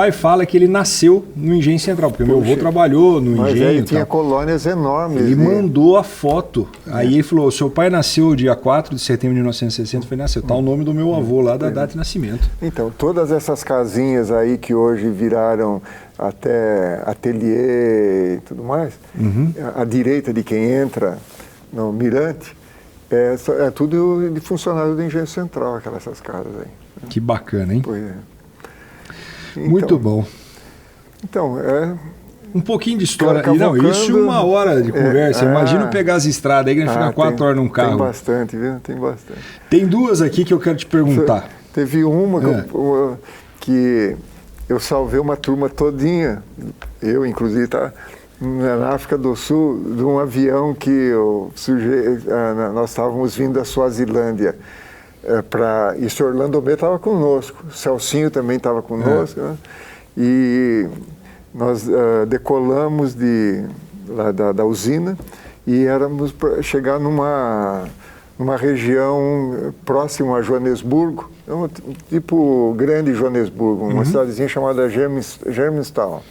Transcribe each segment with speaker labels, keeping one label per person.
Speaker 1: pai fala que ele nasceu no Engenho Central, porque meu avô trabalhou no
Speaker 2: mas
Speaker 1: Engenho.
Speaker 2: Ele tinha colônias enormes.
Speaker 1: Ele mandou a foto. Aí ele falou, seu pai nasceu dia 4 de setembro de 1960, foi nasceu. Tá o nome do meu avô lá, da data de nascimento.
Speaker 2: Então, todas essas casinhas aí que hoje viraram até ateliê e tudo mais, à direita de quem entra no Mirante, é tudo de funcionário do Engenho Central, essas casas aí.
Speaker 1: Que bacana, hein?
Speaker 2: Pois é. Então,
Speaker 1: muito bom.
Speaker 2: Então,
Speaker 1: um pouquinho de história. Não, isso é 1 hora de conversa. Imagina pegar as estradas aí que a gente fica 4 horas num carro.
Speaker 2: Tem bastante, viu? Tem bastante.
Speaker 1: Tem 2 aqui que eu quero te perguntar.
Speaker 2: Teve uma que eu salvei uma turma todinha. Eu, inclusive, tá na África do Sul, de um avião que nós estávamos vindo da Suazilândia. E o Orlando B estava conosco, o Celcinho também estava conosco, né? E nós decolamos lá da usina e éramos para chegar numa região próxima a Joanesburgo, tipo grande Joanesburgo, uma cidadezinha chamada Germantown.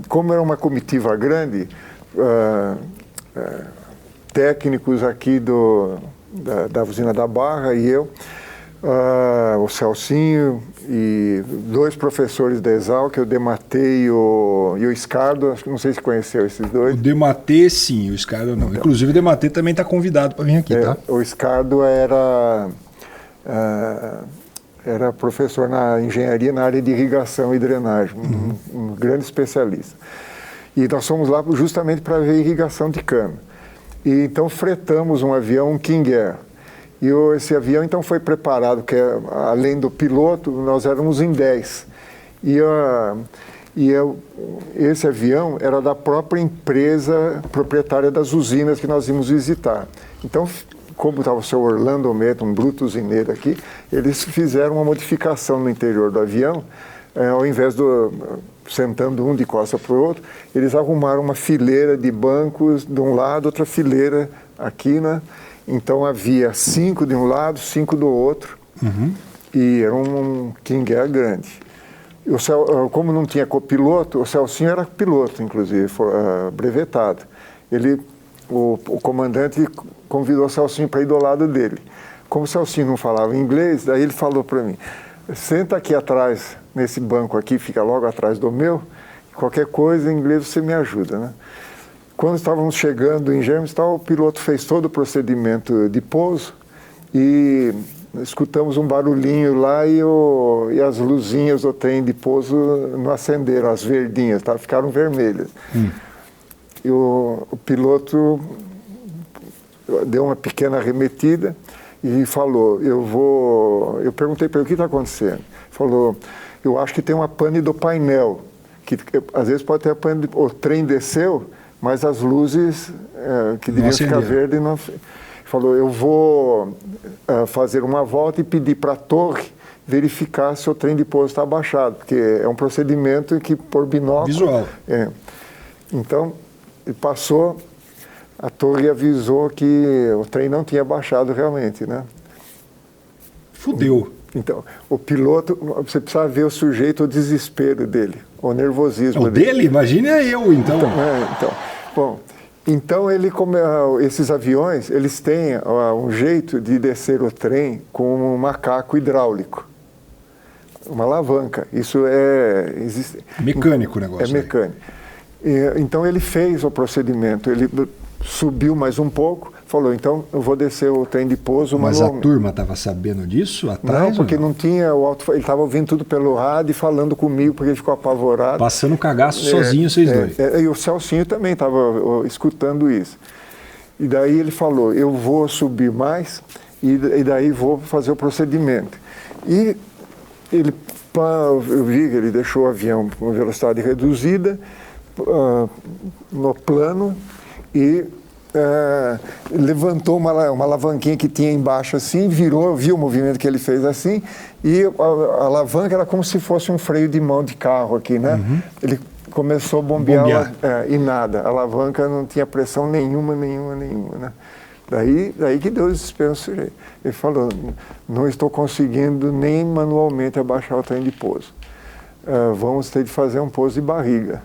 Speaker 2: Como era uma comitiva grande, técnicos aqui da usina da Barra e eu, o Celcinho e 2 professores da Exalc, o Dematê e o Scardo, não sei se conheceu esses 2.
Speaker 1: O Dematê, sim, o Scardo não. Então, inclusive o Dematê também está convidado para vir aqui, tá?
Speaker 2: O Scardo era professor na engenharia na área de irrigação e drenagem, um grande especialista. E nós fomos lá justamente para ver irrigação de cana. E então fretamos um avião, um King Air. E esse avião então foi preparado, que além do piloto, nós éramos em 10. Esse avião era da própria empresa proprietária das usinas que nós íamos visitar. Então, como estava o seu Orlando Meta, um bruto usineiro aqui, eles fizeram uma modificação no interior do avião, ao invés sentando um de costa para o outro, eles arrumaram uma fileira de bancos de um lado, outra fileira aqui, né? Então havia 5 de um lado, 5 do outro, e era um King Air grande. Como não tinha copiloto, o Celcinho era piloto, inclusive, brevetado. O comandante convidou o Celcinho para ir do lado dele. Como o Celcinho não falava inglês, daí ele falou para mim, senta aqui atrás, nesse banco aqui, fica logo atrás do meu, qualquer coisa em inglês você me ajuda, né? Quando estávamos chegando em Germantown, o piloto fez todo o procedimento de pouso e escutamos um barulhinho lá e as luzinhas do trem de pouso não acenderam, as verdinhas, tá? Ficaram vermelhas. E o piloto deu uma pequena arremetida e falou, eu perguntei para ele, o que está acontecendo? Falou, eu acho que tem uma pane do painel, que às vezes pode ter a pane, o trem desceu, mas as luzes que deviam ficar verdes não... Falou, eu vou fazer uma volta e pedir para a torre verificar se o trem de pouso está abaixado, porque é um procedimento que por binóculo...
Speaker 1: Visual.
Speaker 2: Então, ele passou, a torre avisou que o trem não tinha baixado realmente, né?
Speaker 1: Fudeu.
Speaker 2: Então, o piloto, você precisa ver o sujeito, o desespero dele, o nervosismo
Speaker 1: dele. Imagina eu, então.
Speaker 2: Bom, então esses aviões, eles têm um jeito de descer o trem com um macaco hidráulico, uma alavanca. Isso existe.
Speaker 1: Mecânico o negócio.
Speaker 2: É mecânico. Então ele fez o procedimento, ele subiu mais um pouco, falou, então eu vou descer o trem de pouso manualmente.
Speaker 1: Mas a turma estava sabendo disso atrás?
Speaker 2: Não, porque não tinha ele estava ouvindo tudo pelo rádio e falando comigo, porque ele ficou apavorado.
Speaker 1: Passando cagaço sozinho, vocês dois.
Speaker 2: E o Celcinho também estava escutando isso. E daí ele falou, eu vou subir mais e daí vou fazer o procedimento. E eu vi que ele deixou o avião com uma velocidade reduzida, no plano, e levantou uma alavanquinha que tinha embaixo assim, viu o movimento que ele fez assim, e a alavanca era como se fosse um freio de mão de carro aqui, né? Ele começou a bombear. E nada, a alavanca não tinha pressão nenhuma, né? Daí que deu o desespero no sujeito. Ele falou, não estou conseguindo nem manualmente abaixar o trem de pouso. Vamos ter de fazer um pouso de barriga.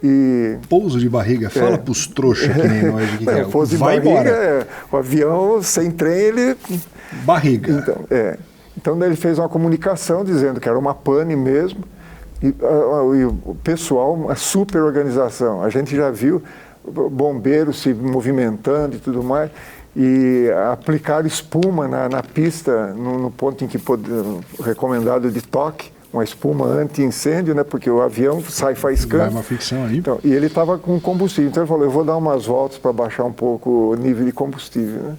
Speaker 2: E...
Speaker 1: Pouso de barriga? Fala para os trouxas que nem nós.
Speaker 2: O pouso de barriga, o avião sem trem, ele...
Speaker 1: Barriga.
Speaker 2: Então daí ele fez uma comunicação dizendo que era uma pane mesmo. E o pessoal, uma super organização. A gente já viu bombeiros se movimentando e tudo mais, e aplicar espuma na pista, no ponto em que recomendado de toque, uma espuma anti-incêndio, né, porque o avião sai faiscando.
Speaker 1: Vai uma ficção aí.
Speaker 2: Então, e ele estava com combustível, então ele falou, eu vou dar umas voltas para baixar um pouco o nível de combustível. Né?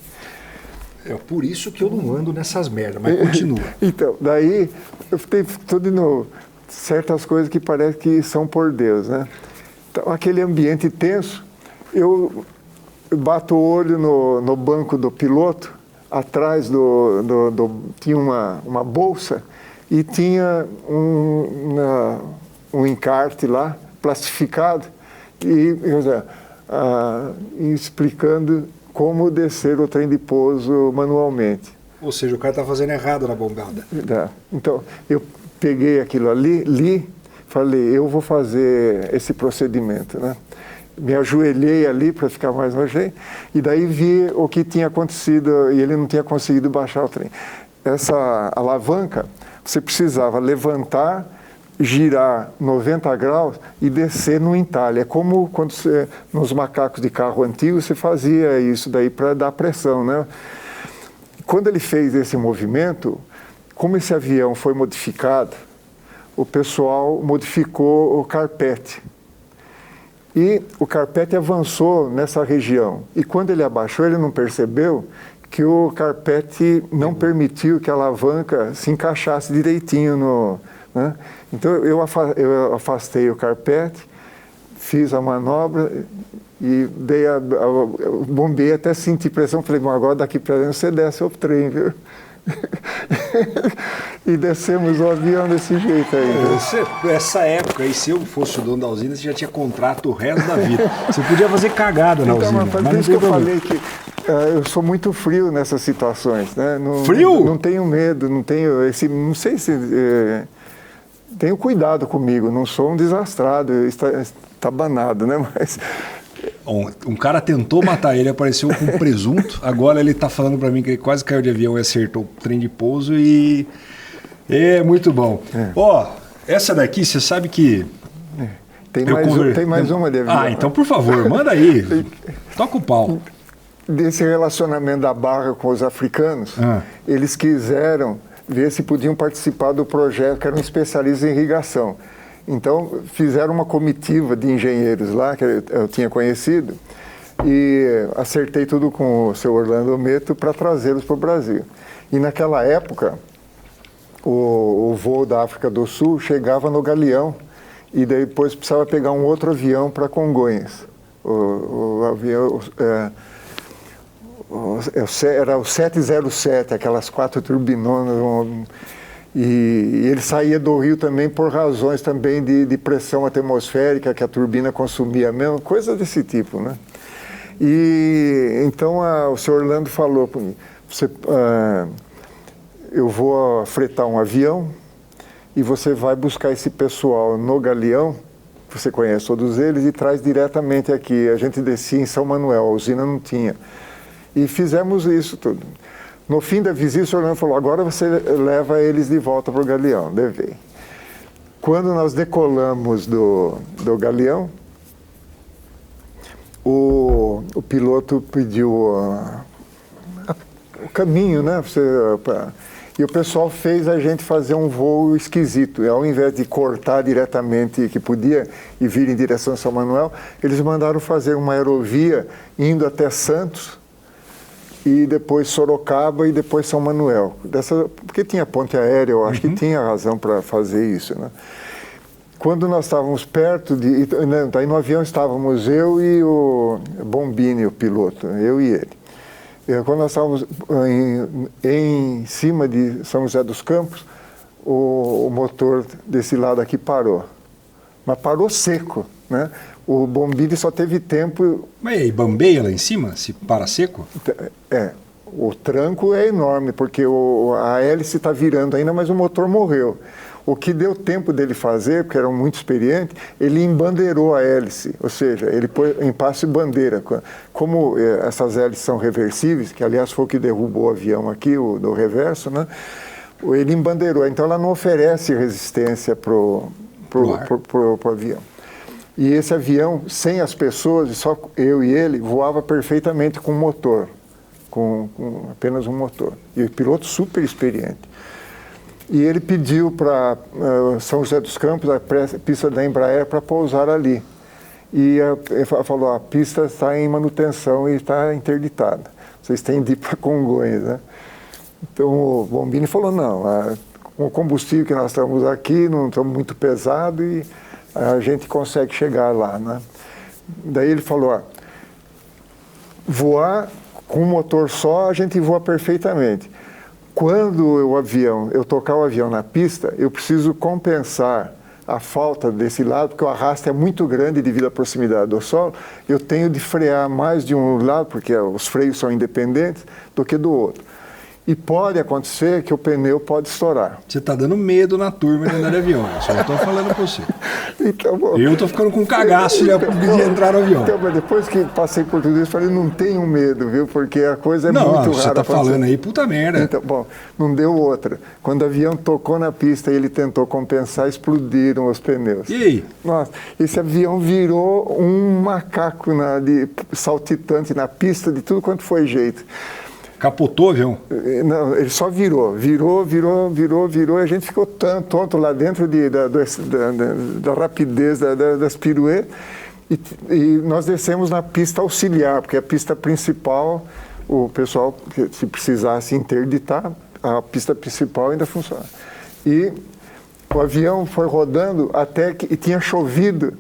Speaker 1: É por isso que eu não ando nessas merdas, mas continua.
Speaker 2: Então, daí eu fiquei tudo certas coisas que parece que são por Deus, né? Então, aquele ambiente tenso, eu bato o olho no banco do piloto, atrás tinha uma bolsa e tinha um encarte lá, plastificado, e explicando como descer o trem de pouso manualmente.
Speaker 1: Ou seja, o cara está fazendo errado na bombada.
Speaker 2: Então, eu peguei aquilo ali, li, falei, eu vou fazer esse procedimento, né? Me ajoelhei ali para ficar mais nojento, e daí vi o que tinha acontecido, e ele não tinha conseguido baixar o trem. Essa alavanca, você precisava levantar, girar 90 graus e descer no entalhe. É como quando nos macacos de carro antigo você fazia isso daí para dar pressão, né? Quando ele fez esse movimento, como esse avião foi modificado, o pessoal modificou o carpete. E o carpete avançou nessa região. E quando ele abaixou, ele não percebeu que o carpete não permitiu que a alavanca se encaixasse direitinho né? Então eu afastei o carpete, fiz a manobra e bombei até sentir pressão. Falei, bom, agora daqui para dentro você desce o trem, viu? E descemos o avião desse jeito aí.
Speaker 1: Essa época aí, se eu fosse o dono da usina, você já tinha contrato o resto da vida. Você podia fazer cagada na usina.
Speaker 2: Mas por isso que eu falei que eu sou muito frio nessas situações, né?
Speaker 1: Frio?
Speaker 2: Não tenho medo, não tenho não sei se tenho cuidado comigo, não sou um desastrado, estabanado, né? Mas
Speaker 1: um cara tentou matar ele, apareceu com presunto. Agora ele está falando para mim que ele quase caiu de avião e acertou o trem de pouso e é muito bom. Ó, essa daqui, você sabe que
Speaker 2: tem mais uma de avião.
Speaker 1: Então por favor, manda aí. Toca o pau.
Speaker 2: Desse relacionamento da Barra com os africanos, eles quiseram ver se podiam participar do projeto, que eram especialistas em irrigação. Então, fizeram uma comitiva de engenheiros lá, que eu tinha conhecido, e acertei tudo com o seu Orlando Meto para trazê-los para o Brasil. E naquela época, o voo da África do Sul chegava no Galeão, e depois precisava pegar um outro avião para Congonhas. O avião... era o 707, aquelas 4 turbinonas, e ele saía do Rio também por razões também de pressão atmosférica que a turbina consumia mesmo, coisa desse tipo, né? E então o senhor Orlando falou para mim, eu vou fretar um avião e você vai buscar esse pessoal no Galeão, você conhece todos eles, e traz diretamente aqui. A gente descia em São Manuel, a usina não tinha. E fizemos isso tudo. No fim da visita, o senhor Orlando falou, agora você leva eles de volta para o Galeão. Levei. Quando nós decolamos do Galeão, o piloto pediu o caminho, né? E o pessoal fez a gente fazer um voo esquisito. E ao invés de cortar diretamente, que podia, e vir em direção a São Manuel, eles mandaram fazer uma aerovia indo até Santos, e depois Sorocaba e depois São Manuel. Porque tinha ponte aérea, eu acho que tinha razão para fazer isso, né? Quando nós estávamos perto daí no avião estávamos eu e o Bombini, o piloto, eu e ele. Quando nós estávamos em cima de São José dos Campos, o motor desse lado aqui parou. Mas parou seco. né? O Bombini só teve tempo...
Speaker 1: Mas aí, bambeia lá em cima? Se para seco?
Speaker 2: O tranco é enorme, porque a hélice está virando ainda, mas o motor morreu. O que deu tempo dele fazer, porque era muito experiente, ele embandeirou a hélice, ou seja, ele pôs em passo e bandeira. Como essas hélices são reversíveis, que aliás foi o que derrubou o avião aqui, o do reverso, né? Ele embandeirou, então ela não oferece resistência para o avião. E esse avião, sem as pessoas, só eu e ele, voava perfeitamente com motor, com apenas um motor. E o piloto super experiente. E ele pediu para São José dos Campos, a pista da Embraer, para pousar ali. E ele falou, a pista está em manutenção e está interditada. Vocês têm de ir para Congonhas, né? Então o Bombini falou, não, com o combustível que nós estamos aqui, não estamos muito pesado e a gente consegue chegar lá, né? Daí ele falou, voar com um motor só, a gente voa perfeitamente. Quando eu tocar o avião na pista, eu preciso compensar a falta desse lado, porque o arrasto é muito grande devido à proximidade do solo. Eu tenho de frear mais de um lado, porque os freios são independentes, do que do outro. E pode acontecer que o pneu pode estourar.
Speaker 1: Você está dando medo na turma de andar de avião, eu só estou falando para você.
Speaker 2: Então, bom,
Speaker 1: eu estou ficando com cagaço de entrar no avião.
Speaker 2: Então, mas depois que passei por tudo isso, falei, não tenho medo, viu? Porque a coisa é muito rara.
Speaker 1: Você está falando aí, puta merda.
Speaker 2: Então, bom, não deu outra. Quando o avião tocou na pista e ele tentou compensar, explodiram os pneus.
Speaker 1: E aí?
Speaker 2: Nossa, esse avião virou um macaco saltitante na pista, de tudo quanto foi jeito.
Speaker 1: Capotou o avião?
Speaker 2: Não, ele só virou, e a gente ficou tonto lá dentro da rapidez das piruetas, e nós descemos na pista auxiliar, porque a pista principal, o pessoal, se precisasse interditar, a pista principal ainda funciona. E o avião foi rodando até que tinha chovido,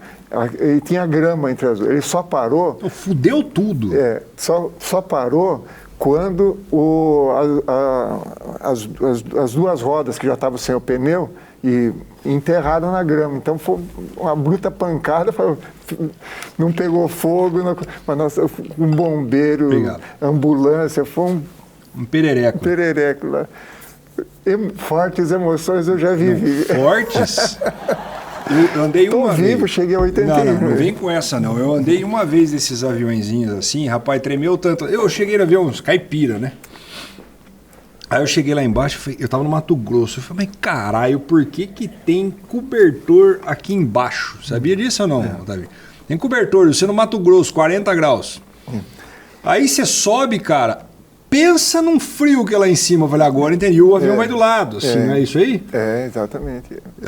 Speaker 2: e tinha grama entre as duas. Ele só parou...
Speaker 1: Fudeu tudo.
Speaker 2: Só parou... quando as duas rodas que já estavam sem o pneu e enterraram na grama. Então foi uma bruta pancada, não pegou fogo, mas nossa, um bombeiro, ambulância, foi
Speaker 1: um perereco.
Speaker 2: Um perereco lá. Fortes emoções eu já vivi.
Speaker 1: Não, fortes? Eu andei uma vez.
Speaker 2: Cheguei a 81.
Speaker 1: Não vem com essa não. Eu andei uma vez desses aviõezinhos assim, rapaz, tremeu tanto. Eu cheguei no avião, uns caipira, né? Aí eu cheguei lá embaixo, eu tava no Mato Grosso. Eu falei, mas caralho, por que tem cobertor aqui embaixo? Sabia disso ou não, Davi? Tem cobertor, você no Mato Grosso, 40 graus. Aí você sobe, cara, pensa num frio que é lá em cima. Eu falei, agora entendi, o avião vai do lado, assim, não é isso aí?
Speaker 2: É, exatamente.